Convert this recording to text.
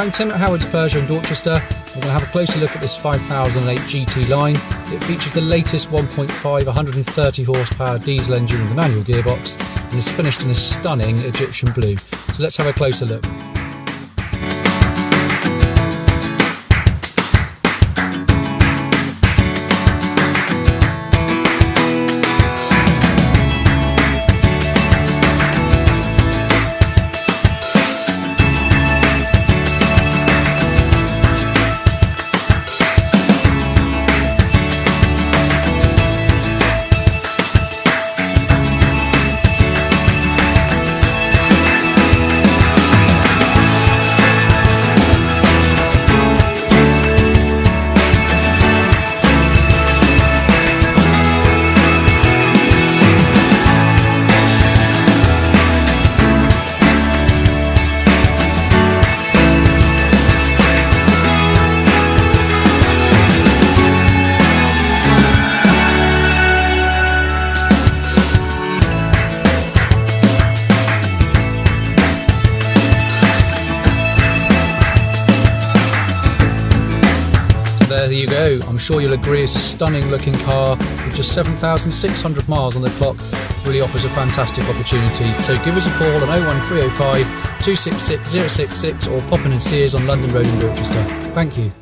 Now I'm Tim at Howard's Peugeot in Dorchester. We're going to have a closer look at this 5008 GT line. It features the latest 1.5 130 horsepower diesel engine with a manual gearbox and is finished in a stunning Egyptian blue. So let's have a closer look. There you go. I'm sure you'll agree it's a stunning looking car with just 7,600 miles on the clock. Really offers a fantastic opportunity. So give us a call on 01305 266 066 or pop in and see us on London Road in Dorchester. Thank you.